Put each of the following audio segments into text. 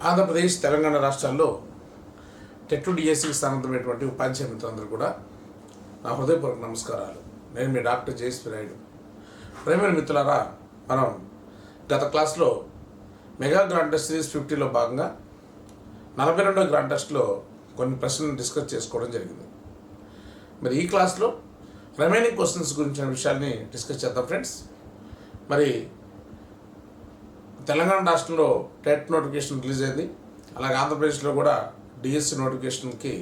ఆంధ్రప్రదేశ్ తెలంగాణ రాష్ట్రాల్లో టెట్ డిఎస్సికి స్థానంతమైనటువంటి ఉపాధ్యాయ మిత్రులందరూ కూడా నా హృదయపూర్వక నమస్కారాలు. నేను మీ డాక్టర్ జయశ్రీ నాయుడు. ప్రేమైన మిత్రులారా, మనం గత క్లాస్లో మెగా గ్రాండ్ టెస్ట్ సిరీస్ 50లో భాగంగా 42వ గ్రాండ్ టెస్ట్లో కొన్ని ప్రశ్నలు డిస్కస్ చేసుకోవడం జరిగింది. మరి ఈ క్లాస్లో రిమైనింగ్ క్వశ్చన్స్ గురించిన విషయాల్ని డిస్కస్ చేద్దాం ఫ్రెండ్స్. మరి తెలంగాణ రాష్ట్రంలో టెట్ నోటిఫికేషన్ రిలీజ్ అయింది. అలాగే ఆంధ్రప్రదేశ్లో కూడా డిఎస్సి నోటిఫికేషన్కి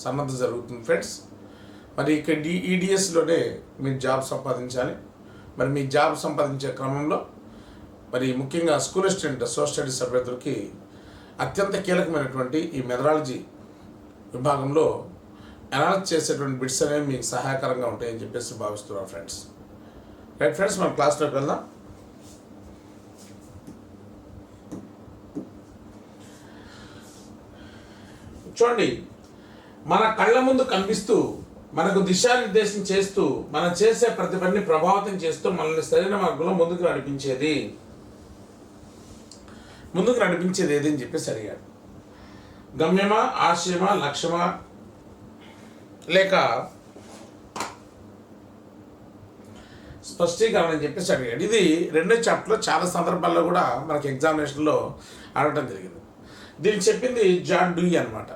సన్నద్ధం జరుగుతుంది ఫ్రెండ్స్. మరి ఇక్కడ ఈ డిఎస్సిలోనే మీరు జాబ్ సంపాదించాలి. మరి మీ జాబ్ సంపాదించే క్రమంలో మరి ముఖ్యంగా స్కూల్ అసిస్టెంట్ సోషల్ స్టడీస్ అభ్యర్థులకి అత్యంత కీలకమైనటువంటి ఈ మెథడాలజీ విభాగంలో అనాలిసిస్ చేసేటువంటి బిట్స్ అనేవి మీకు సహాయకరంగా ఉంటాయని చెప్పేసి భావిస్తున్నాను ఫ్రెండ్స్. రైట్ ఫ్రెండ్స్, మన క్లాస్లోకి వెళ్దాం. చూడండి, మన కళ్ళ ముందు కనిపిస్తూ మనకు దిశానిర్దేశం చేస్తూ మనం చేసే ప్రతి పనిని ప్రభావితం చేస్తూ మనల్ని సరైన మార్గంలో ముందుకు నడిపించేది ఏది అని చెప్పేసి అడిగాడు. గమ్యమా, ఆశయమా, లక్ష్యమా, లేక స్పష్టీకరణ అని చెప్పేసి అడిగాడు. ఇది రెండో చాప్టర్లో చాలా సందర్భాల్లో కూడా మనకి ఎగ్జామినేషన్లో అడగడం జరిగింది. దీనికి చెప్పింది జాన్ డూయి అనమాట.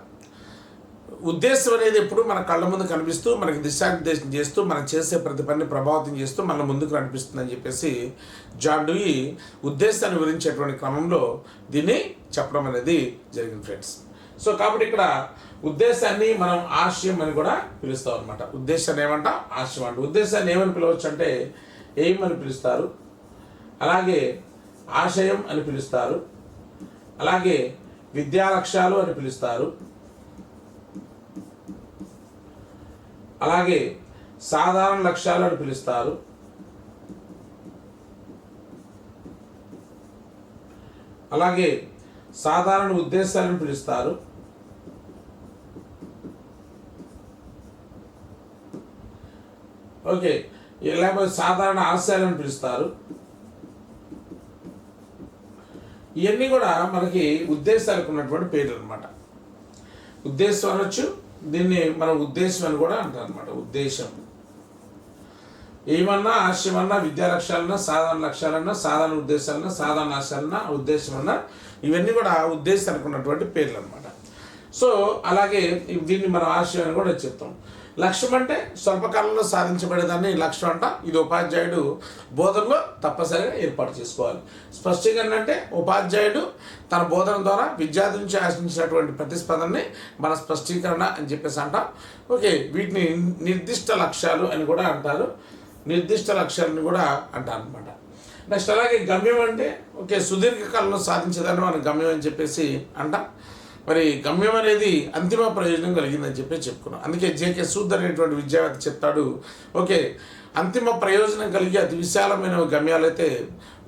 ఉద్దేశం అనేది ఎప్పుడు మన కళ్ళ ముందు కనిపిస్తూ మనకి దిశానిర్దేశం చేస్తూ మనం చేసే ప్రతి పనిని ప్రభావితం చేస్తూ మన ముందుకు నడిపిస్తుందని చెప్పేసి జాన్ డూయి ఉద్దేశాన్ని వివరించేటువంటి క్రమంలో దీన్ని చెప్పడం అనేది జరిగింది ఫ్రెండ్స్. సో కాబట్టి ఇక్కడ ఉద్దేశాన్ని మనం ఆశయం అని కూడా పిలుస్తాం అనమాట. ఉద్దేశాన్ని ఏమంట, ఆశయం అంట. ఉద్దేశాన్ని ఏమని పిలవచ్చు అంటే ఎయిమ్ అని పిలుస్తారు, అలాగే ఆశయం అని పిలుస్తారు, అలాగే విద్యా లక్ష్యాలు అని పిలుస్తారు, అలాగే సాధారణ లక్ష్యాలు అని పిలుస్తారు, అలాగే సాధారణ ఉద్దేశాలను పిలుస్తారు, ఓకే, లేకపోతే సాధారణ ఆశయాలను పిలుస్తారు. ఇవన్నీ కూడా మనకి ఉద్దేశాలకు ఉన్నటువంటి పేర్లు అనమాట. ఉద్దేశం అనొచ్చు, దీన్ని మనం ఉద్దేశం అని కూడా అంటారు అనమాట. ఉద్దేశం ఏమన్నా, ఆశయమన్నా, విద్యా లక్ష్యాలన్నా, సాధారణ లక్ష్యాలన్నా, సాధారణ ఉద్దేశాలన్నా, సాధారణ ఆశయాలన్నా, ఉద్దేశం అన్నా, ఇవన్నీ కూడా ఉద్దేశానికి ఉన్నటువంటి పేర్లు అనమాట. సో అలాగే దీన్ని మనం ఆశయం అని కూడా చెప్తాం. లక్ష్యం అంటే స్వల్పకాలంలో సాధించబడేదాన్ని లక్ష్యం అంట. ఇది ఉపాధ్యాయుడు బోధనలో తప్పనిసరిగా ఏర్పాటు చేసుకోవాలి. స్పష్టీకరణ అంటే ఉపాధ్యాయుడు తన బోధన ద్వారా విద్యార్థి నుంచి ఆశించినటువంటి ప్రతిస్పందనని మన స్పష్టీకరణ అని చెప్పేసి అంటాం. ఓకే, వీటిని నిర్దిష్ట లక్ష్యాలు అని కూడా అంటారు. నిర్దిష్ట లక్ష్యాలని కూడా అంటారు అనమాట. నెక్స్ట్ అలాగే గమ్యం అంటే ఓకే, సుదీర్ఘకాలంలో సాధించేదాన్ని మనం గమ్యం అని చెప్పేసి అంటాం. మరి గమ్యం అనేది అంతిమ ప్రయోజనం కలిగిందని చెప్పి చెప్పుకున్నాం. అందుకే జేకే సూద్ అనేటువంటి విద్యావేత్త చెప్తాడు, ఓకే, అంతిమ ప్రయోజనం కలిగి అతి విశాలమైన గమ్యాలైతే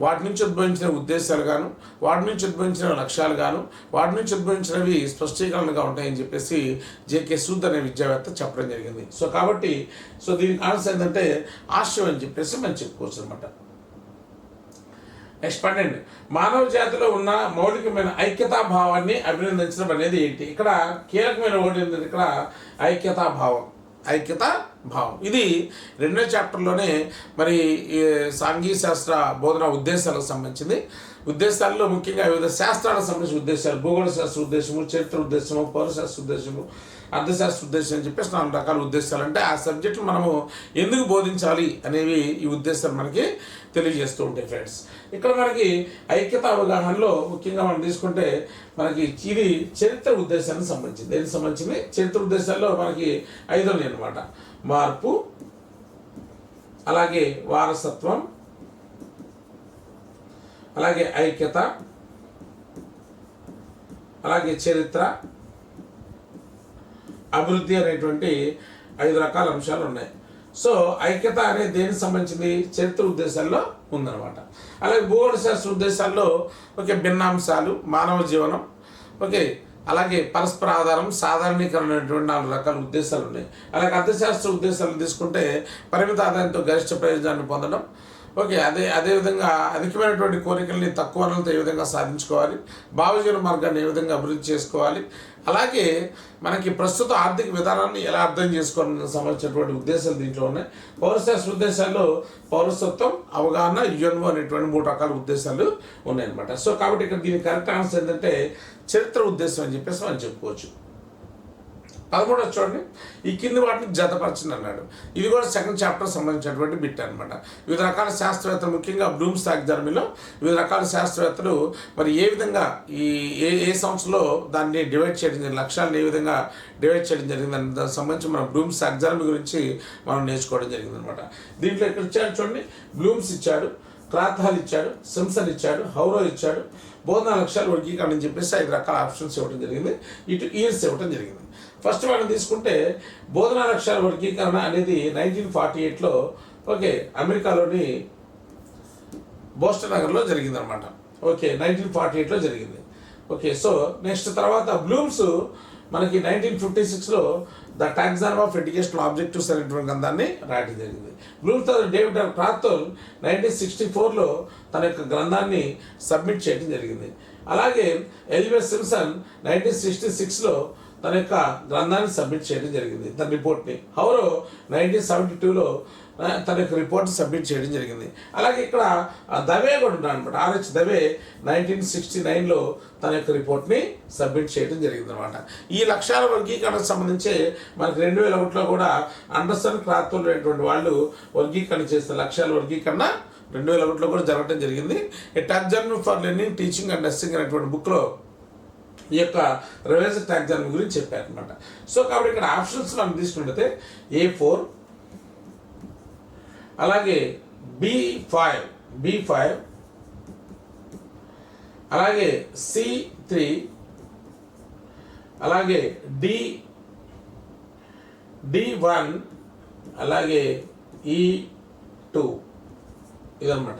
వాటి నుంచి ఉద్భవించిన ఉద్దేశాలు గాను, వాటి నుంచి ఉద్భవించిన లక్ష్యాలు గాను, వాటి నుంచి ఉద్భవించినవి స్పష్టీకరణగా ఉంటాయని చెప్పేసి జేకే సూద్ అనే విద్యావేత్త చెప్పడం జరిగింది. సో కాబట్టి దీనికి ఆన్సర్ ఏంటంటే ఆశయం అని చెప్పేసి మనం చెప్పుకోవచ్చు అనమాట. నెక్స్ట్ 12, మానవ జాతిలో ఉన్న మౌలికమైన ఐక్యతాభావాన్ని అభినందించడం అనేది ఏంటి? ఇక్కడ కీలకమైన ఒకటి ఏంటంటే ఇక్కడ ఐక్యతాభావం. ఇది రెండో చాప్టర్లోనే మరి సాంఘిక శాస్త్ర బోధన ఉద్దేశాలకు సంబంధించింది. ఉద్దేశాల్లో ముఖ్యంగా వివిధ శాస్త్రాలకు సంబంధించిన ఉద్దేశాలు, భూగోళ శాస్త్ర ఉద్దేశము, చరిత్ర ఉద్దేశము, పౌరశాస్త్ర ఉద్దేశము, అర్థశాస్త్ర ఉద్దేశం అని చెప్పేసి 4 రకాల ఉద్దేశాలు. అంటే ఆ సబ్జెక్టులు మనము ఎందుకు బోధించాలి అనేవి ఈ ఉద్దేశాలు మనకి తెలియజేస్తూ ఉంటాయి ఫ్రెండ్స్. ఇక్కడ మనకి ఐక్యత అవగాహనలో ముఖ్యంగా మనం తీసుకుంటే మనకి ఇది చరిత్ర ఉద్దేశానికి సంబంధించింది. దేనికి సంబంధించింది? చరిత్ర ఉద్దేశాల్లో మనకి 5 అనమాట. మార్పు, అలాగే వారసత్వం, అలాగే ఐక్యత, అలాగే చరిత్ర, అభివృద్ధి అనేటువంటి 5 రకాల అంశాలు ఉన్నాయి. సో ఐక్యత అనేది దేనికి సంబంధించింది? చరిత్ర ఉద్దేశాల్లో ఉందన్నమాట. అలాగే భూగోళ శాస్త్ర ఉద్దేశాల్లో ఓకే, భిన్నాంశాలు, మానవ జీవనం, ఓకే, అలాగే పరస్పర ఆధారం, సాధారణీకరణ అనేటువంటి 4 రకాల ఉద్దేశాలు ఉన్నాయి. అలాగే అర్థశాస్త్ర ఉద్దేశాలు తీసుకుంటే పరిమిత ఆదాయంతో గరిష్ట ప్రయోజనాన్ని పొందడం, ఓకే, అదేవిధంగా అధికమైనటువంటి కోరికల్ని తక్కువ వనరులతో ఏ విధంగా సాధించుకోవాలి, భావజీవన మార్గాన్ని ఏ విధంగా అభివృద్ధి చేసుకోవాలి, అలాగే మనకి ప్రస్తుత ఆర్థిక విధానాన్ని ఎలా అర్థం చేసుకోవాలని సంబంధించినటువంటి ఉద్దేశాలు దీంట్లో ఉన్నాయి. పౌరశాస్త్ర ఉద్దేశాల్లో పౌరసత్వం, అవగాహన, యుఎన్ఓ అనేటువంటి 3 రకాల ఉద్దేశాలు ఉన్నాయన్నమాట. సో కాబట్టి ఇక్కడ దీని కరెక్ట్ ఆన్సర్ ఏంటంటే చరిత్ర ఉద్దేశం అని చెప్పేసి మనం చెప్పుకోవచ్చు. 13 చూడండి, ఈ కింది వాటిని జతపరచండి అన్నాడు. ఇది కూడా సెకండ్ చాప్టర్ సంబంధించినటువంటి బిట్ అనమాట. వివిధ రకాల శాస్త్రవేత్తలు, ముఖ్యంగా బ్లూమ్స్ టాక్సానమీలో వివిధ రకాల శాస్త్రవేత్తలు మరి ఏ విధంగా ఏ సంవత్సరంలో దాన్ని డివైడ్ చేయడం జరిగింది, లక్ష్యాలను ఏ విధంగా డివైడ్ చేయడం జరిగింది అనే దానికి సంబంధించి మనం బ్లూమ్స్ టాక్సానమీ గురించి మనం నేర్చుకోవడం జరిగింది అనమాట. దీంట్లో ఇక్కడ ఇచ్చాడు చూడండి, బ్లూమ్స్ ఇచ్చాడు, క్రాత్హాల్ ఇచ్చాడు, సింప్సన్ ఇచ్చాడు, హౌరో ఇచ్చాడు, బోధనా లక్ష్యాలు వర్గీకరణ అని చెప్పేసి 5 రకాల ఆప్షన్స్ ఇవ్వడం జరిగింది, ఇటు ఇయర్స్ ఇవ్వడం జరిగింది. ఫస్ట్ మనం తీసుకుంటే బోధనా లక్ష్యాల వర్గీకరణ అనేది 1948లో ఓకే అమెరికాలోని బోస్టన్ నగర్లో జరిగిందనమాట. ఓకే, 1948లో జరిగింది. ఓకే, సో నెక్స్ట్ తర్వాత బ్లూమ్స్ మనకి 1956లో the taxonomy of educational objectives అనేటువంటి గ్రంథాన్ని రాయడం జరిగింది. బ్లూమ్స్ తర్వాత డేవిడ్ క్రాత్హోల్ 1964లో తన యొక్క గ్రంథాన్ని సబ్మిట్ చేయడం జరిగింది. అలాగే ఎలిజబెత్ సింప్సన్ 1966లో తన యొక్క గ్రంథాన్ని సబ్మిట్ చేయడం జరిగింది, తన రిపోర్ట్ని. హౌరో 1972లో తన యొక్క రిపోర్ట్ని సబ్మిట్ చేయడం జరిగింది. అలాగే ఇక్కడ దవే కూడా ఉన్నాడు అనమాట. ఆర్హెచ్ దవే 1969లో తన యొక్క రిపోర్ట్ని సబ్మిట్ చేయడం జరిగింది అనమాట. ఈ లక్ష్యాల వర్గీకరణకు సంబంధించి మనకి 2001లో కూడా అండర్సన్, క్రాత్హోల్ అనేటువంటి వాళ్ళు వర్గీకరణ చేసిన లక్ష్యాల వర్గీకరణ 2001లో కూడా జరగడం జరిగింది. A taxonomy for learning, teaching and nursing అనేటువంటి బుక్లో ఈ యొక్క రివైజ్డ్ టాక్సానమీ గురించి చెప్పారనమాట. సో కాబట్టి ఇక్కడ ఆప్షన్స్ మనం తీసుకుంటే A4, అలాగే B5, అలాగే C3, అలాగే D1, అలాగే E2 ఇదన్నమాట.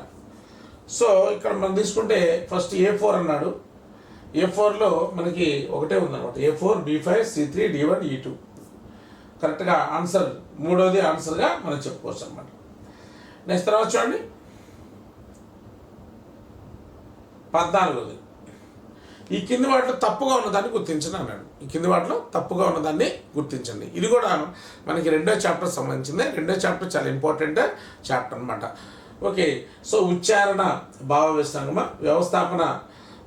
సో ఇక్కడ మనం తీసుకుంటే ఫస్ట్ A4 అన్నాడు. A4లో మనకి ఒకటే ఉందన్నమాట. A4, B5, C3, D1, E2 కరెక్ట్గా ఆన్సర్, మూడోది ఆన్సర్గా మనం చెప్పుకోవచ్చు అనమాట. నెక్స్ట్ తర్వాత చూడండి 14. ఈ కింది వాటిలో తప్పుగా ఉన్నదాన్ని గుర్తించండి అన్నాడు. ఈ కింది వాటిలో తప్పుగా ఉన్నదాన్ని గుర్తించండి. ఇది కూడా మనకి 2వ చాప్టర్ సంబంధించింది. 2వ చాప్టర్ చాలా ఇంపార్టెంట్ చాప్టర్ అనమాట. ఓకే, సో ఉచ్చారణ భావ విశ్రంగమ, వ్యవస్థాపన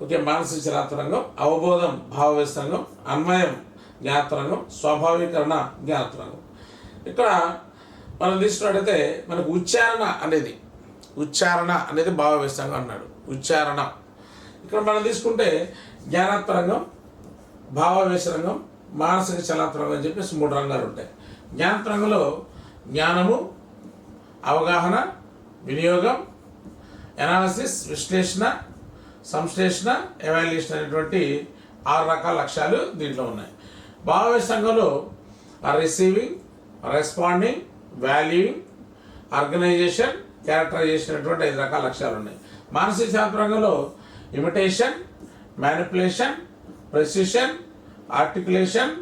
ఓకే మానసిక చరాత్మరంగం, అవబోధం భావ విశ్రంగం, అన్వయం జ్ఞానతరంగం, స్వాభావీకరణ జ్ఞానతరంగం. ఇక్కడ మనం తీసుకున్నట్టయితే మనకు ఉచ్చారణ అనేది భావ విశ్రంగం అన్నాడు. ఉచ్చారణ ఇక్కడ మనం తీసుకుంటే జ్ఞానాత్మరంగం, భావ విశ్రంగం, మానసిక చలనాత్మరంగం అని చెప్పేసి 3 రంగాలు ఉంటాయి. జ్ఞానతరంగంలో జ్ఞానము, అవగాహన, వినియోగం, ఎనాలిసిస్ విశ్లేషణ, సంశ్లేషణ, ఎవాల్యుయేషన్ అనేటువంటి 6 రకాల లక్ష్యాలు దీంట్లో ఉన్నాయి. భావ విశ్రంగంలో receiving, responding, valuing, organisation, characterisation అనేటువంటి 5 రకాల లక్ష్యాలు ఉన్నాయి. మానసిక శాస్త్రంగంలో imitation, manipulation, precision, articulation,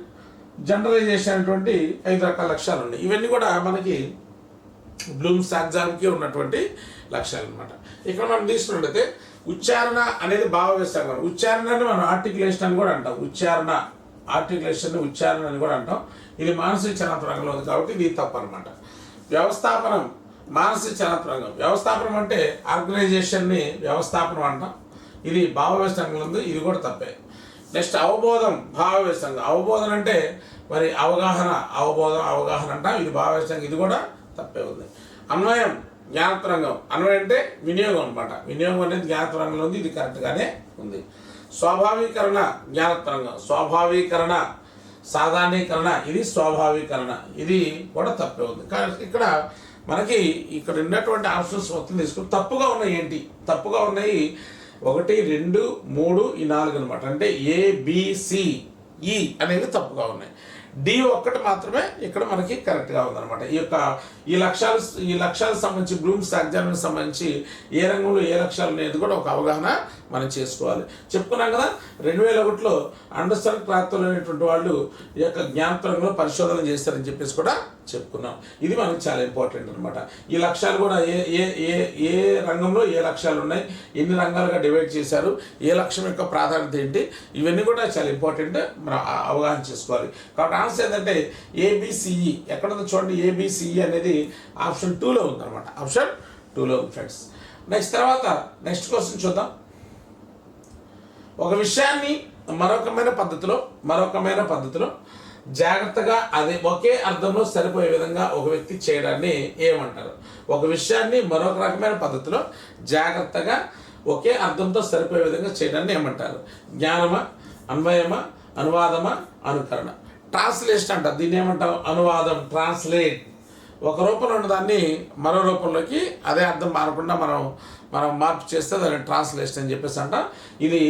generalisation అనేటువంటి 5 రకాల లక్ష్యాలు ఉన్నాయి. ఇవన్నీ కూడా మనకి బ్లూమ్స్ టాక్సానమీకి ఉన్నటువంటి లక్ష్యాలు అనమాట. ఇక్కడ మనం తీసుకున్నట్లయితే ఉచ్చారణ అనేది భావ విశ్రంగం. ఉచ్చారణని మనం ఆర్టికులేషన్ అని కూడా అంటాం. ఆర్టికులేషన్ ఉచ్చారణ అని కూడా అంటాం. ఇది మానసిక చలనాత్మకంలో ఉంది కాబట్టి ఇది తప్పు అనమాట. వ్యవస్థాపనం మానసిక చలనాత్మకంగా. వ్యవస్థాపనం అంటే ఆర్గనైజేషన్ని వ్యవస్థాపనం అంటాం. ఇది భావ విశ్రంగంలో ఉంది, ఇది కూడా తప్పే. నెక్స్ట్ అవబోధం భావ విశ్రంగం. అవబోధన అంటే మరి అవగాహన అంటాం, ఇది భావ విశ్రంగం, ఇది కూడా తప్పే ఉంది. అన్వయం జ్ఞానతరంగం. అన్వయం అంటే వినియోగం అనమాట. వినియోగం అనేది జ్ఞానతరంగంలో ఉంది, ఇది కరెక్ట్గానే ఉంది. స్వాభావీకరణ జ్ఞానతరంగం. స్వాభావీకరణ, సాధారణీకరణ, ఇది స్వాభావీకరణ, ఇది కూడా తప్పే ఉంది. కానీ ఇక్కడ మనకి ఇక్కడ ఉన్నటువంటి ఆప్షన్స్ మొత్తం తీసుకుని తప్పుగా ఉన్నాయి ఏంటి? తప్పుగా ఉన్నాయి 1, 2, 3, 4 అనమాట. అంటే ABCE అనేవి తప్పుగా ఉన్నాయి. D1 మాత్రమే ఇక్కడ మనకి కరెక్ట్గా ఉందన్నమాట. ఈ లక్ష్యాలకు సంబంధించి బ్లూమ్స్ టాక్సానమీకి సంబంధించి ఏ రంగంలో ఏ లక్ష్యాలు అనేది కూడా ఒక అవగాహన మనం చేసుకోవాలి. చెప్పుకున్నాం కదా 2001లో అండర్సన్ క్రాత్వోల్ అనేటువంటి వాళ్ళు ఈ యొక్క జ్ఞానతరంగంలో పరిశోధన చేస్తారని చెప్పేసి కూడా చెప్పుకున్నాం. ఇది మనకు చాలా ఇంపార్టెంట్ అనమాట. ఈ లక్ష్యాలు కూడా ఏ ఏ ఏ ఏ రంగంలో ఏ లక్ష్యాలు ఉన్నాయి, ఎన్ని రంగాలుగా డివైడ్ చేశారు, ఏ లక్ష్యం యొక్క ప్రాధాన్యత ఏంటి, ఇవన్నీ కూడా చాలా ఇంపార్టెంట్ మనం అవగాహన చేసుకోవాలి. కాబట్టి ఆన్సర్ ఏంటంటే ఏబిసిఈ. ఎక్కడ ఉందో చూడండి, ఏబిసిఈ అనేది ఆప్షన్ 2లో ఉందన్నమాట. ఆప్షన్ 2లో ఉంది ఫ్రెండ్స్. నెక్స్ట్ క్వశ్చన్ చూద్దాం. ఒక విషయాన్ని మరొకమైన పద్ధతిలో జాగ్రత్తగా అదే ఒకే అర్థంలో సరిపోయే విధంగా ఒక వ్యక్తి చేయడాన్ని ఏమంటారు? ఒక విషయాన్ని మరొక రకమైన పద్ధతిలో జాగ్రత్తగా ఒకే అర్థంతో సరిపోయే విధంగా చేయడాన్ని ఏమంటారు? జ్ఞానమా, అన్వయమా, అనువాదమా, అనుకరణ? ట్రాన్స్లేషన్ అంట. దీన్ని ఏమంటాం? అనువాదం, ట్రాన్స్లేట్. ఒక రూపంలో ఉన్నదాన్ని మరో రూపంలోకి అదే అర్థం మారకుండా మనం మార్పు చేస్తే దాన్ని ట్రాన్స్లేషన్ అని చెప్పేసి అంట. ఇది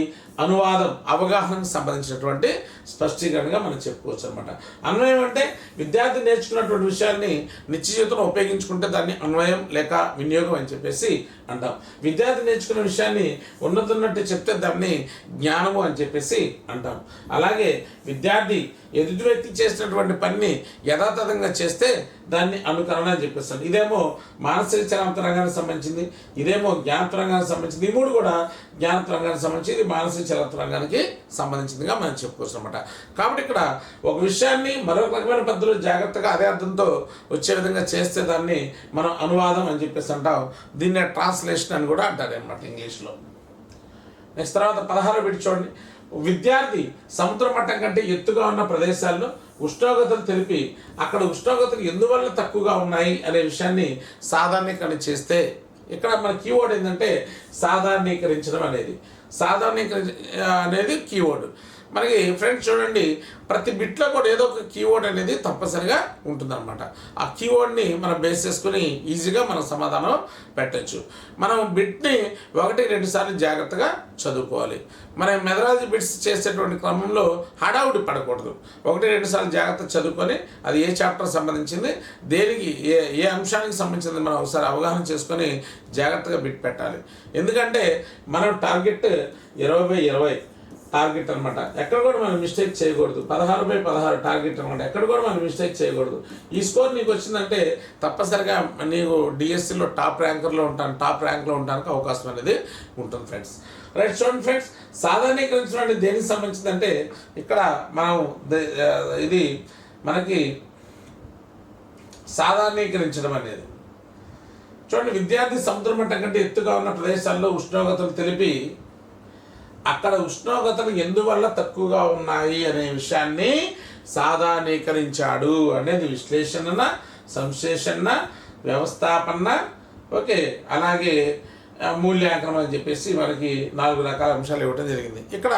అనువాదం, అవగాహనకు సంబంధించినటువంటి స్పష్టీకరణగా మనం చెప్పుకోవచ్చు అనమాట. అన్వయం అంటే విద్యార్థి నేర్చుకున్నటువంటి విషయాన్ని నిత్య జీవితంలో ఉపయోగించుకుంటే దాన్ని అన్వయం లేక వినియోగం అని చెప్పేసి అంటాం. విద్యార్థి నేర్చుకున్న విషయాన్ని ఉన్నతున్నట్టు చెప్తే దాన్ని జ్ఞానము అని చెప్పేసి అంటాం. అలాగే విద్యార్థి ఎదుటి వ్యక్తి చేసినటువంటి పనిని యథాతథంగా చేస్తే దాన్ని అనుకరణ అని చెప్పేస్తాం. ఇదేమో మానసిక చలనత రంగానికి సంబంధించింది, ఇదేమో జ్ఞానత రంగానికి సంబంధించింది. ఈ మూడు కూడా జ్ఞానత రంగానికి సంబంధించి, ఇది మానసిక చలనత రంగానికి సంబంధించిందిగా మనం చెప్పుకోవచ్చు అనమాట. కాబట్టి ఇక్కడ ఒక విషయాన్ని మరొక రకమైన పద్ధతిలో జాగ్రత్తగా అదే అర్థంతో వచ్చే విధంగా చేస్తే దాన్ని మనం అనువాదం అని చెప్పేసి అంటాం. దీన్నే ట్రాన్స్లేషన్ అని కూడా అంటారు అనమాట ఇంగ్లీష్లో. నెక్స్ట్ 16 పెట్టి చూడండి. విద్యార్థి సముద్ర మట్టం కంటే ఎత్తుగా ఉన్న ప్రదేశాల్లో ఉష్ణోగ్రతలు తెలిపి అక్కడ ఉష్ణోగ్రతలు ఎందువల్ల తక్కువగా ఉన్నాయి అనే విషయాన్ని సాధారణీకరణ చేస్తే, ఇక్కడ మన కీవర్డ్ ఏంటంటే సాధారణీకరించడం అనేది కీవర్డ్. మనకి ఫ్రెండ్స్ చూడండి, ప్రతి బిట్లో కూడా ఏదో ఒక కీవర్డ్ అనేది తప్పనిసరిగా ఉంటుందన్నమాట. ఆ కీవర్డ్ని మనం బేస్ చేసుకుని ఈజీగా మనం సమాధానం పెట్టచ్చు. మనం బిట్ని 1-2 సార్లు జాగ్రత్తగా చదువుకోవాలి. మనం మెథడాలజీ బిట్స్ చేసేటువంటి క్రమంలో హడావుడి పడకూడదు. 1-2 సార్లు జాగ్రత్తగా చదువుకొని అది ఏ చాప్టర్ సంబంధించింది, దేనికి ఏ అంశానికి సంబంధించింది మనం ఒకసారి అవగాహన చేసుకొని జాగ్రత్తగా బిట్ పెట్టాలి. ఎందుకంటే మనం టార్గెట్ 20/20 టార్గెట్ అనమాట. ఎక్కడ కూడా మనం మిస్టేక్ చేయకూడదు. 16/16 టార్గెట్ అనమాట. ఎక్కడ కూడా మనం మిస్టేక్ చేయకూడదు. ఈ స్కోర్ నీకు వచ్చిందంటే తప్పనిసరిగా నీకు డిఎస్సిలో టాప్ ర్యాంక్లో ఉండడానికి అవకాశం అనేది ఉంటుంది ఫ్రెండ్స్. రైట్, చూడండి ఫ్రెండ్స్, సాధారణీకరించడం అంటే దేనికి సంబంధించిందంటే ఇక్కడ మనం ఇది మనకి సాధారణీకరించడం అనేది చూడండి. విద్యార్థి సముద్ర మట్టం కంటే ఎత్తుగా ఉన్న ప్రదేశాల్లో ఉష్ణోగ్రతలు తెలిపి అక్కడ ఉష్ణోగ్రతలు ఎందువల్ల తక్కువగా ఉన్నాయి అనే విషయాన్ని సాధారణీకరించాడు అనేది విశ్లేషణ, సంశ్లేషణ, వ్యవస్థాపన, ఓకే, అలాగే మూల్యాంకనం అని చెప్పేసి మనకి 4 రకాల అంశాలు ఇవ్వడం జరిగింది. ఇక్కడ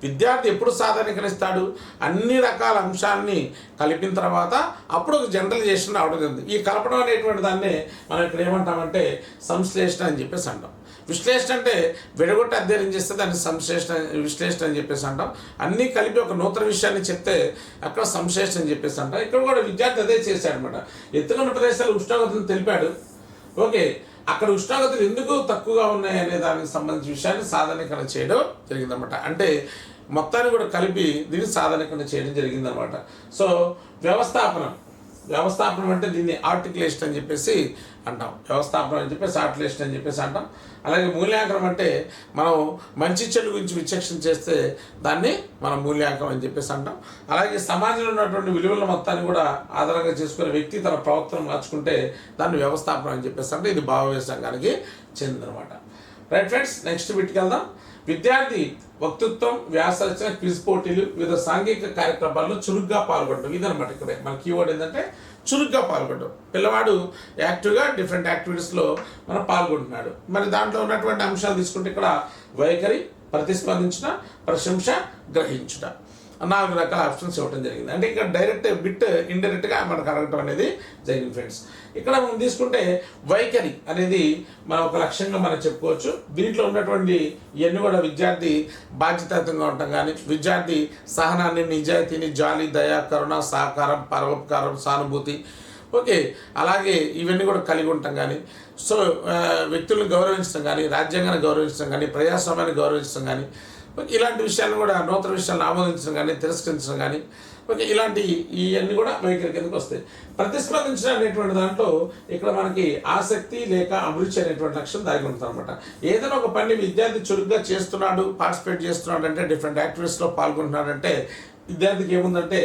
విద్యార్థి ఎప్పుడు సాధారణీకరిస్తాడు? అన్ని రకాల అంశాలని కలిపిన తర్వాత అప్పుడు ఒక జనరలైజేషన్ రావడం జరిగింది. ఈ కలపడం అనేటువంటి దాన్ని మనం ఇక్కడ ఏమంటామంటే సంశ్లేషణ అని చెప్పేసి అంటాం. విశ్లేషణ అంటే విడగొట్టి అధ్యయనం చేస్తే దాన్ని విశ్లేషణ అని చెప్పేసి అంటాం. అన్నీ కలిపి ఒక నూతన విషయాన్ని చెప్తే అక్కడ సంశ్లేషణ అని చెప్పేసి అంటాం. ఇక్కడ కూడా విద్యార్థి అదే చేశాడు అనమాట. ఎత్తుకున్న ప్రదేశాలు ఉష్ణోగ్రతను తెలిపాడు. ఓకే, అక్కడ ఉష్ణోగ్రతలు ఎందుకు తక్కువగా ఉన్నాయి అనే దానికి సంబంధించిన విషయాన్ని సాధారణీకరణ చేయడం జరిగిందనమాట. అంటే మొత్తాన్ని కూడా కలిపి దీన్ని సాధారణీకరణ చేయడం జరిగిందనమాట. సో వ్యవస్థాపనం అంటే దీన్ని ఆర్టికులేషన్ అని చెప్పేసి అంటాం. వ్యవస్థాపనం అని చెప్పేసి ఆర్టికులేషన్ అని చెప్పేసి అంటాం. అలాగే మూల్యాంకనం అంటే మనం మంచి చెడు గురించి విచక్షణ చేస్తే దాన్ని మనం మూల్యాంకనం అని చెప్పేసి అంటాం. అలాగే సమాజంలో ఉన్నటువంటి విలువల మొత్తాన్ని కూడా ఆధారంగా చేసుకునే వ్యక్తి తన ప్రవర్తన మార్చుకుంటే దాన్ని వ్యవస్థాపనం అని చెప్పేసి అంటే ఇది భావవ్యయ సంఘానికి చెందినమాట. రైట్ ఫ్రెండ్స్, నెక్స్ట్ బిట్కి వెళ్దాం. విద్యార్థి వక్తృత్వం, వ్యాసరచన, క్విజ్ పోటీలు, వివిధ సాంఘిక కార్యక్రమాల్లో చురుగ్గా పాల్గొనడం. ఇదనమాట ఇక్కడ మన కీవర్డ్ ఏంటంటే చురుగ్గా పాల్గొనడం. పిల్లవాడు యాక్టివ్గా డిఫరెంట్ యాక్టివిటీస్లో మనం పాల్గొంటున్నాడు. మరి దాంట్లో ఉన్నటువంటి అంశాలు తీసుకుంటే ఇక్కడ వైఖరి, ప్రతిస్పందించుట, ప్రశంస, గ్రహించుట 4 రకాల ఆప్షన్స్ ఇవ్వడం జరిగింది. అంటే ఇక్కడ డైరెక్ట్ బిట్ ఇండైరెక్ట్గా మనకు అడగటం అనేది జరిగింది ఫ్రెండ్స్. ఇక్కడ మనం తీసుకుంటే వైఖరి అనేది మనం ఒక లక్ష్యంగా మనం చెప్పుకోవచ్చు. దీంట్లో ఉన్నటువంటి ఇవన్నీ కూడా విద్యార్థి బాధ్యతాయుతంగా ఉండటం కానీ, విద్యార్థి సహనాన్ని, నిజాయితీని, జాలి, దయ, కరుణ, సహకారం, పరోపకారం, సానుభూతి, ఓకే, అలాగే ఇవన్నీ కూడా కలిగి ఉంటాం కానీ, సో వ్యక్తులను గౌరవించడం కానీ, రాజ్యాంగాన్ని గౌరవించడం కానీ, ప్రజాస్వామ్యాన్ని గౌరవించడం కానీ, ఇలాంటి విషయాలను కూడా నూతన విషయాలను ఆమోదించడం కానీ, తిరస్కరించడం కానీ, ఓకే, ఇలాంటి ఇవన్నీ కూడా వైఖరి కిందకు వస్తాయి. ప్రతిస్పందించడం అనేటువంటి దాంట్లో ఇక్కడ మనకి ఆసక్తి లేక అభిరుచి అనేటువంటి లక్ష్యం దాగి ఉంటుంది అనమాట. ఏదైనా ఒక పని విద్యార్థి చురుగ్గా చేస్తున్నాడు, పార్టిసిపేట్ చేస్తున్నాడు అంటే, డిఫరెంట్ యాక్టివిటీస్లో పాల్గొంటున్నాడంటే విద్యార్థికి ఏముందంటే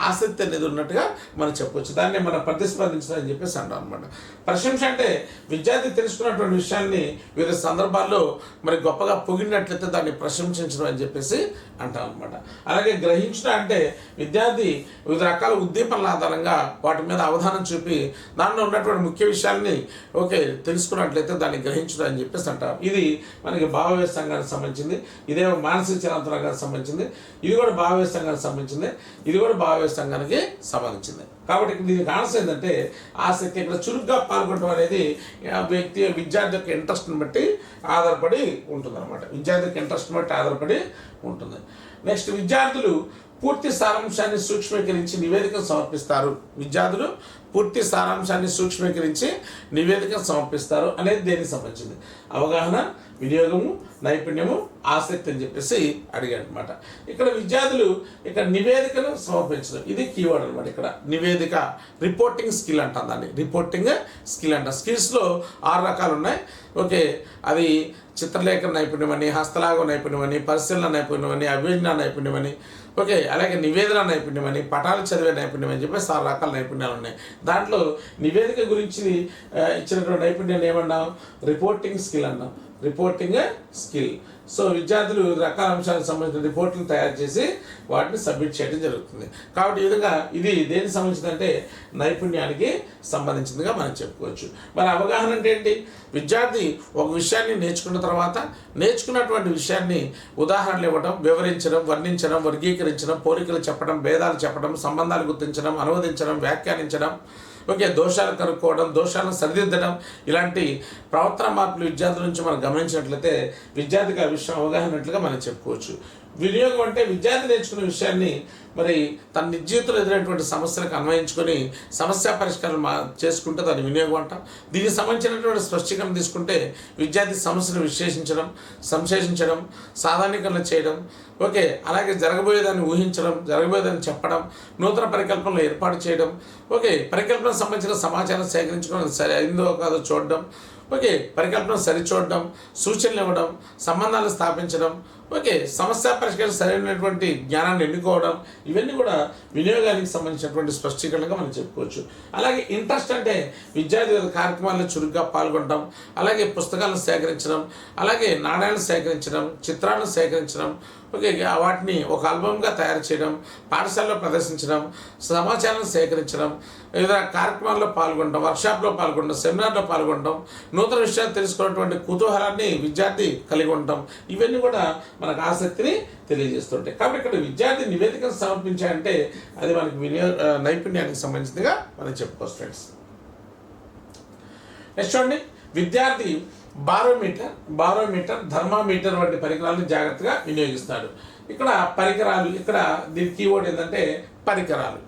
ఆసక్తి అనేది ఉన్నట్టుగా మనం చెప్పవచ్చు. దాన్ని మనం ప్రతిస్పందించడం అని చెప్పేసి అంటాం అనమాట. ప్రశంస అంటే విద్యార్థి తెలుసుకున్నటువంటి విషయాన్ని వివిధ సందర్భాల్లో మరి గొప్పగా పొగిడినట్లయితే దాన్ని ప్రశంసించడం అని చెప్పేసి అంటాం అనమాట. అలాగే గ్రహించడం అంటే విద్యార్థి వివిధ రకాల ఉద్దీపనల ఆధారంగా వాటి మీద అవధానం చూపి దానిలో ఉన్నటువంటి ముఖ్య విషయాల్ని ఓకే తెలుసుకున్నట్లయితే దాన్ని గ్రహించడం అని చెప్పేసి అంటాం. ఇది మనకి భావవ్యసంగానికి సంబంధించింది, ఇదేమో మానసిక చలనత్వరానికి సంబంధించింది, ఇది కూడా భావవ్యసంగానికి సంబంధించింది, ఇది కూడా భావవ్యసంగానికి సంబంధించింది. కాబట్టి దీనికి ఆన్సర్ ఏంటంటే ఆసక్తి. ఇక్కడ చురుగ్గా పాల్గొనడం అనేది విద్యార్థి యొక్క ఇంట్రెస్ట్ని బట్టి ఆధారపడి ఉంటుంది అనమాట. విద్యార్థి యొక్క ఇంట్రెస్ట్ని బట్టి ఆధారపడి ఉంటుంది. నెక్స్ట్, విద్యార్థులు పూర్తి సారాంశాన్ని సూక్ష్మీకరించి నివేదికను సమర్పిస్తారు. విద్యార్థులు పూర్తి సారాంశాన్ని సూక్ష్మీకరించి నివేదికను సమర్పిస్తారు అనేది దేనికి సంబంధించింది? అవగాహన, వినియోగము, నైపుణ్యము, ఆసక్తి అని చెప్పేసి అడిగాడు అనమాట. ఇక్కడ విద్యార్థులు ఇక్కడ నివేదికను సమర్పించడం, ఇది కీవర్డ్ అనమాట. ఇక్కడ నివేదిక, రిపోర్టింగ్ స్కిల్ అంటాం దాన్ని. రిపోర్టింగ్ స్కిల్ అంట. స్కిల్స్లో 6 రకాలు ఉన్నాయి. ఓకే, అది చిత్రలేఖన నైపుణ్యం అని, హస్తలాఘవ నైపుణ్యం అని, పరిశీలన నైపుణ్యం అని, అభిజ్ఞా నైపుణ్యం అని, ఓకే, అలాగే నివేదన నైపుణ్యం అని, పటాలు చదివే నైపుణ్యం అని చెప్పేసి 6 రకాల నైపుణ్యాలు ఉన్నాయి. దాంట్లో నివేదిక గురించి ఇచ్చినటువంటి నైపుణ్యాన్ని ఏమన్నాం? రిపోర్టింగ్ స్కిల్ అన్నాం. Reporting skill. సో విద్యార్థులు రకాల అంశాలకు సంబంధించిన రిపోర్టులు తయారు చేసి వాటిని సబ్మిట్ చేయడం జరుగుతుంది. కాబట్టి ఈ విధంగా ఇది దేనికి సంబంధించిందంటే నైపుణ్యానికి సంబంధించిందిగా మనం చెప్పుకోవచ్చు. మరి అవగాహన అంటే ఏంటి? విద్యార్థి ఒక విషయాన్ని నేర్చుకున్న తర్వాత నేర్చుకున్నటువంటి విషయాన్ని ఉదాహరణలు ఇవ్వడం, వివరించడం, వర్ణించడం, వర్గీకరించడం, పోలికలు చెప్పడం, భేదాలు చెప్పడం, సంబంధాలు గుర్తించడం, అనువదించడం, వ్యాఖ్యానించడం, ఓకే, దోషాలు కనుక్కోవడం, దోషాలను సరిదిద్దడం, ఇలాంటి ప్రవర్తన మార్పులు విద్యార్థుల నుంచి మనం గమనించినట్లయితే విద్యార్థికి ఆ విషయం అవగాహనట్లుగా మనం చెప్పుకోవచ్చు. వినియోగం అంటే విద్యార్థి నేర్చుకున్న విషయాన్ని మరి తన నిజ జీవితంలో ఎదురైనటువంటి సమస్యలకు అన్వయించుకొని సమస్య పరిష్కారం చేసుకుంటే దాన్ని వినియోగం అంటాం. దీనికి సంబంధించినటువంటి స్పష్టీకరణ తీసుకుంటే విద్యార్థి సమస్యను విశ్లేషించడం, సంశ్లేషించడం, సాధారణీకరణ చేయడం, ఓకే, అలాగే జరగబోయేదాన్ని ఊహించడం, జరగబోయేదాన్ని చెప్పడం, నూతన పరికల్పనలు ఏర్పాటు చేయడం, ఓకే, పరికల్పనకు సంబంధించిన సమాచారం సేకరించుకోవడం, సరే అయిందో కాదో చూడడం, ఓకే, పరికల్పన సరిచూడడం, సూచనలు ఇవ్వడం, సంబంధాలు స్థాపించడం, ఓకే, సమస్య పరిష్కారం సరైనటువంటి జ్ఞానాన్ని ఎన్నుకోవడం, ఇవన్నీ కూడా వినియోగానికి సంబంధించినటువంటి స్పష్టీకరణగా మనం చెప్పుకోవచ్చు. అలాగే ఇంట్రెస్ట్ అంటే విద్యార్థి కార్యక్రమాల్లో చురుగ్గా పాల్గొనడం, అలాగే పుస్తకాలను సేకరించడం, అలాగే నాణ్యాలను సేకరించడం, చిత్రాలను సేకరించడం, ఓకే, వాటిని ఒక ఆల్బమ్గా తయారు చేయడం, పాఠశాలలో ప్రదర్శించడం, సమాచారాన్ని సేకరించడం, వివిధ కార్యక్రమాల్లో పాల్గొనడం, వర్క్షాప్లో పాల్గొనడం, సెమినార్లో పాల్గొనడం, నూతన విషయాలు తెలుసుకున్నటువంటి కుతూహలాన్ని విద్యార్థి కలిగి ఉండటం, ఇవన్నీ కూడా మనకు ఆసక్తిని తెలియజేస్తుంటాయి. కాబట్టి ఇక్కడ విద్యార్థి నివేదికను సమర్పించాలంటే అది మనకి నైపుణ్యానికి సంబంధించిందిగా మనం చెప్పుకోవచ్చు ఫ్రెండ్స్. నెక్స్ట్ చూడండి, విద్యార్థి బారోమీటర్, థర్మామీటర్ వంటి పరికరాలను జాగ్రత్తగా వినియోగిస్తాడు. ఇక్కడ పరికరాలు, ఇక్కడ దీని కీవర్డ్ ఏంటంటే పరికరాలు.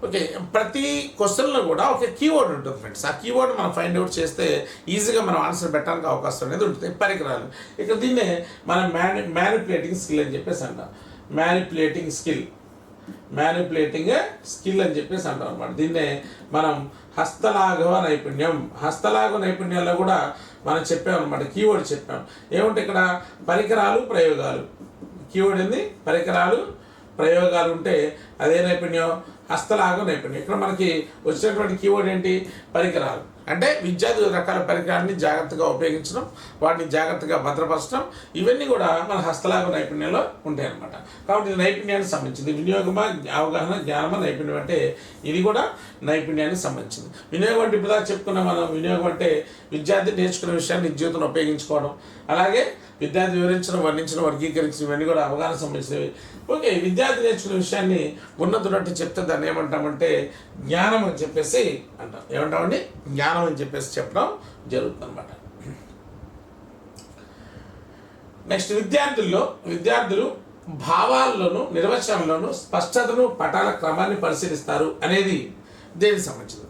ఓకే, ప్రతి క్వశ్చన్లో కూడా ఒక కీవర్డ్ ఉంటుంది ఫ్రెండ్స్. ఆ కీవర్డ్ మనం ఫైండ్ అవుట్ చేస్తే ఈజీగా మనం ఆన్సర్ పెట్టడానికి అవకాశం అనేది ఉంటుంది. పరికరాలు, ఇక్కడ దీన్నే మనం మ్యానిపులేటింగ్ స్కిల్ అని చెప్పేసి అంటాం. మ్యానిపులేటింగ్ స్కిల్ అని చెప్పేసి అంటాం అనమాట. దీన్నే మనం హస్తలాఘవ నైపుణ్యాల్లో కూడా మనం చెప్పామన్నమాట. కీవర్డ్ చెప్పాం. ఏమంటే ఇక్కడ పరికరాలు, ప్రయోగాలు. కీవర్డ్ ఏంది? పరికరాలు, ప్రయోగాలు ఉంటే అదే నైపుణ్యం హస్తలాఘవ నైపుణ్యం. ఇక్కడ మనకి వచ్చినటువంటి కీవర్డ్ ఏంటి? పరికరాలు. అంటే విద్యార్థి రకాల పరికరాన్ని జాగ్రత్తగా ఉపయోగించడం, వాటిని జాగ్రత్తగా భద్రపరచడం, ఇవన్నీ కూడా మన హస్తలాఘవ నైపుణ్యంలో ఉంటాయి అన్నమాట. కాబట్టి ఇది నైపుణ్యానికి సంబంధించింది. వినియోగమా, అవగాహన, జ్ఞానమా, నైపుణ్యం అంటే ఇది కూడా నైపుణ్యానికి సంబంధించింది. వినియోగం అంటే ఇప్పుడు దాకా చెప్పుకున్నాం మనం. వినియోగం అంటే విద్యార్థి నేర్చుకున్న విషయాన్ని నిజ జీవితంలో ఉపయోగించుకోవడం, అలాగే విద్యార్థి వివరించడం, వర్ణించడం, వర్గీకరించడం, ఇవన్నీ కూడా అవగాహన సంబంధించినవి. ఓకే, విద్యార్థి నేర్చుకున్న విషయాన్ని ఉన్నతున్నట్టు చెప్తే దాన్ని ఏమంటామంటే జ్ఞానం అని చెప్పేసి అంటాం. ఏమంటామండి? జ్ఞానం అని చెప్పేసి చెప్పడం జరుగుతుంది అనమాట. నెక్స్ట్, విద్యార్థులు భావాల్లోనూ నిర్వచనంలోనూ స్పష్టతను, పటాల క్రమాన్ని పరిశీలిస్తారు అనేది దేనికి సంబంధించింది?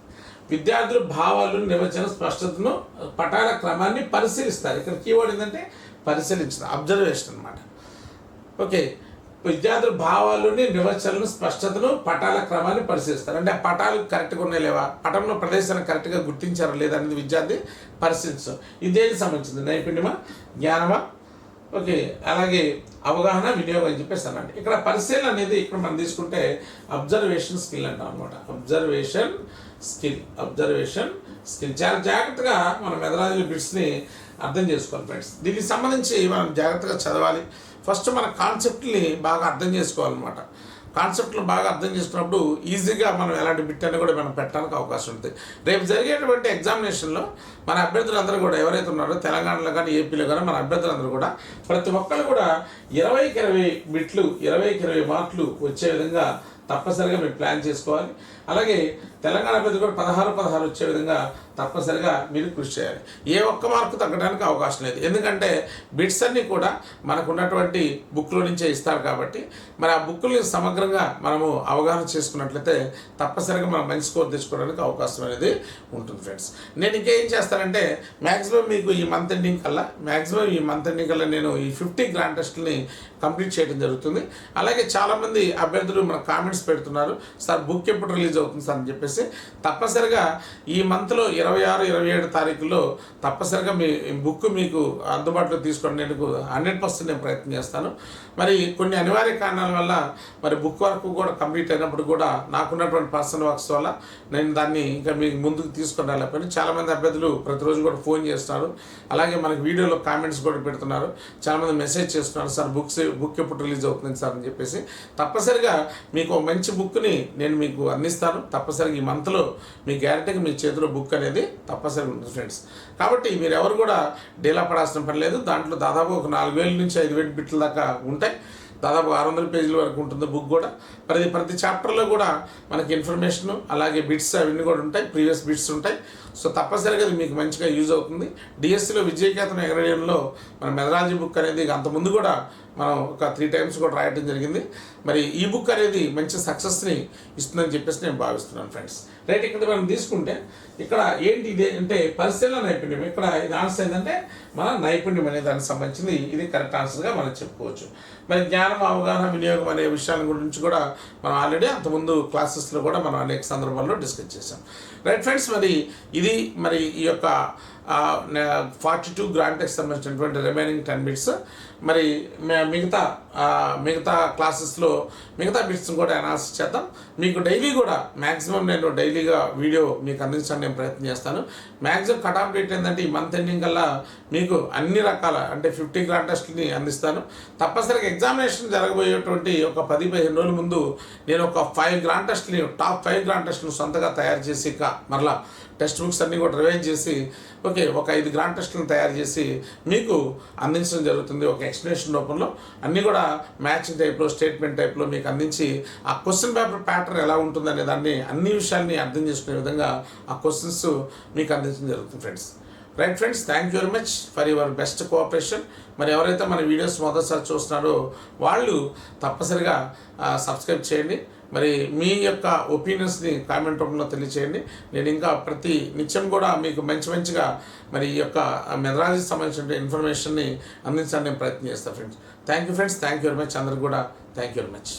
విద్యార్థులు భావాలు, నిర్వచన స్పష్టతను, పటాల క్రమాన్ని పరిశీలిస్తారు. ఇక్కడ కీవర్డ్ ఏంటంటే పరిశీలించడం, అబ్జర్వేషన్ అనమాట. ఓకే, విద్యార్థుల భావాలని, నిర్వచనలను, స్పష్టతను, పటాల క్రమాన్ని పరిశీలిస్తారు. అంటే ఆ పటాలు కరెక్ట్గా ఉన్నాయి లేవా, పటంలో ప్రదేశాన్ని కరెక్ట్గా గుర్తించారా లేదా అనేది విద్యార్థి పరిశీలించడం. ఇదేంటి సంబంధించింది? నైపుణ్యమా, జ్ఞానమా, ఓకే, అలాగే అవగాహన, వినియోగం అని చెప్పేసి అనండి. ఇక్కడ పరిశీలన అనేది ఇక్కడ మనం తీసుకుంటే అబ్జర్వేషన్ స్కిల్ అంటాం అనమాట. అబ్జర్వేషన్ స్కిల్ చాలా జాగ్రత్తగా మనం మెథడాలజీ బిట్స్ని అర్థం చేసుకోవాలి ఫ్రెండ్స్. దీనికి సంబంధించి మనం జాగ్రత్తగా చదవాలి. ఫస్ట్ మన కాన్సెప్ట్ని బాగా అర్థం చేసుకోవాలన్నమాట. కాన్సెప్ట్ను బాగా అర్థం చేసుకున్నప్పుడు ఈజీగా మనం ఎలాంటి బిట్ అని కూడా మనం పెట్టడానికి అవకాశం ఉంటుంది. రేపు జరిగేటువంటి ఎగ్జామినేషన్లో మన అభ్యర్థులందరూ కూడా ఎవరైతే ఉన్నారో తెలంగాణలో కానీ ఏపీలో కానీ మన అభ్యర్థులందరూ కూడా ప్రతి ఒక్కరు కూడా 20కి 20 బిట్లు, 20కి 20 మార్కులు వచ్చే విధంగా తప్పనిసరిగా మీరు ప్లాన్ చేసుకోవాలి. అలాగే తెలంగాణ అభ్యర్థి కూడా 16 వచ్చే విధంగా తప్పనిసరిగా మీరు కృషి చేయాలి. ఏ ఒక్క మార్కు తగ్గడానికి అవకాశం లేదు. ఎందుకంటే బిట్స్ అన్నీ కూడా మనకు ఉన్నటువంటి బుక్లో నుంచే ఇస్తారు కాబట్టి మరి ఆ బుక్ని సమగ్రంగా మనము అవగాహన చేసుకున్నట్లయితే తప్పనిసరిగా మనం మంచి స్కోర్ తెచ్చుకోవడానికి అవకాశం అనేది ఉంటుంది ఫ్రెండ్స్. నేను ఇంకేం చేస్తానంటే మ్యాక్సిమం మీకు ఈ మంత్ ఎండింగ్ కల్లా నేను ఈ 50 గ్రాండ్ టెస్ట్ని కంప్లీట్ చేయడం జరుగుతుంది. అలాగే చాలామంది అభ్యర్థులు మన కామెంట్స్ పెడుతున్నారు, సార్ బుక్ ఎప్పుడు రిలీజ్ అవుతుంది సార్ అని చెప్పేసి. తప్పనిసరిగా ఈ మంత్లో 26, 27 తారీఖుల్లో తప్పనిసరిగా మీ బుక్ మీకు అందుబాటులో తీసుకునేందుకు 100% నేను ప్రయత్నం చేస్తాను. మరి కొన్ని అనివార్య కారణాల వల్ల మరి బుక్ వర్క్ కూడా కంప్లీట్ అయినప్పుడు కూడా నాకున్నటువంటి పర్సనల్ వర్క్స్ వల్ల నేను దాన్ని ఇంకా మీకు ముందుకు తీసుకొని రాలేకపోయినా చాలామంది అభ్యర్థులు ప్రతిరోజు కూడా ఫోన్ చేస్తున్నారు. అలాగే మనకి వీడియోలో కామెంట్స్ కూడా పెడుతున్నారు. చాలామంది మెసేజ్ చేస్తున్నారు, సార్ బుక్ ఎప్పుడు రిలీజ్ అవుతుంది సార్ అని చెప్పేసి. తప్పనిసరిగా మీకు మంచి బుక్ని నేను మీకు అందిస్తాను. తప్పనిసరిగా ఈ మంత్లో మీ గ్యారెంటీగా మీ చేతిలో బుక్ అనేది తప్పనిసరిగా ఉంటుంది ఫ్రెండ్స్. కాబట్టి మీరు ఎవరు కూడా డీలా పడాల్సిన పని లేదు. దాంట్లో దాదాపు ఒక 4,000 నుంచి 5,000 బిట్ల దాకా ఉంటాయి. దాదాపు 600 పేజీల వరకు ఉంటుంది బుక్ కూడా. ప్రతి చాప్టర్లో కూడా మనకి ఇన్ఫర్మేషన్ అలాగే బిట్స్ అవన్నీ కూడా ఉంటాయి, ప్రీవియస్ బిట్స్ ఉంటాయి. సో తప్పనిసరిగా అది మీకు మంచిగా యూజ్ అవుతుంది. డిఎస్సిలో విజయకేతనం ఎగరేయడంలో మన మెథడాలజీ బుక్ అనేది అంతకుముందు కూడా మనం ఒక 3 times కూడా రాయడం జరిగింది. మరి ఈ బుక్ అనేది మంచి సక్సెస్ని ఇస్తుందని చెప్పేసి నేను భావిస్తున్నాను ఫ్రెండ్స్. రైట్, ఇక్కడ మనం తీసుకుంటే ఇక్కడ ఏంటి ఇది అంటే పరిశీలన నైపుణ్యం. ఇక్కడ ఇది ఆన్సర్ ఏంటంటే మన నైపుణ్యం అనే దానికి సంబంధించింది ఇది కరెక్ట్ ఆన్సర్గా మనం చెప్పుకోవచ్చు. మరి జ్ఞానం, అవగాహన, వినియోగం అనే విషయాల గురించి కూడా మనం ఆల్రెడీ అంతకుముందు క్లాసెస్లో కూడా మనం అనేక సందర్భాల్లో డిస్కస్ చేసాం. రైట్ ఫ్రెండ్స్, మరి ఈ యొక్క 42 గ్రాండ్ టెస్ట్ సంబంధించినటువంటి రిమైనింగ్ 10 బిట్స్ మరి మిగతా క్లాసెస్లో మిగతా బిట్స్ కూడా అనాలిసిస్ చేద్దాం. మీకు డైలీ కూడా మ్యాక్సిమం నేను డైలీగా వీడియో మీకు అందించడానికి నేను ప్రయత్నం చేస్తాను. మ్యాక్సిమం కట్ ఆఫ్ డేట్ ఏంటంటే ఈ మంత్ ఎండింగ్ కల్లా మీకు అన్ని రకాల అంటే 50 గ్రాండ్ టెస్ట్ని అందిస్తాను. తప్పనిసరిగా ఎగ్జామినేషన్ జరగబోయేటువంటి ఒక 10-15 రోజుల ముందు నేను ఒక 5 గ్రాండ్ టెస్ట్ని టాప్ 5 గ్రాండ్ టెస్ట్ని సొంతగా తయారు చేసి మరలా టెక్స్ట్ బుక్స్ అన్నీ కూడా రివైజ్ చేసి ఒక 5 గ్రాండ్ టెస్ట్లను తయారు చేసి మీకు అందించడం జరుగుతుంది. ఒక ఎక్స్ప్లెనేషన్ రూపంలో అన్నీ కూడా మ్యాచింగ్ టైప్లో, స్టేట్మెంట్ టైప్లో మీకు అందించి ఆ క్వశ్చన్ పేపర్ ప్యాటర్న్ ఎలా ఉంటుందనే దాన్ని అన్ని విషయాల్ని అర్థం చేసుకునే విధంగా ఆ క్వశ్చన్స్ మీకు అందించడం జరుగుతుంది friends. Right friends, thank you very much for your best cooperation. మరి ఎవరైతే మన వీడియోస్ మొదటిసారి చూస్తున్నారో వాళ్ళు తప్పనిసరిగా సబ్స్క్రైబ్ చేయండి. మరి మీ యొక్క ఒపీనియన్స్ని కామెంట్ రూపంలో తెలియచేయండి. నేను ఇంకా ప్రతి నిత్యం కూడా మీకు మంచిగా మరి ఈ యొక్క మెథడాలజీకి సంబంధించిన ఇన్ఫర్మేషన్ని అందించడానికి నేను ప్రయత్నం చేస్తాను friends. Thank you friends, thank you very much. అందరికి కూడా థ్యాంక్ యూ వెరీ మచ్.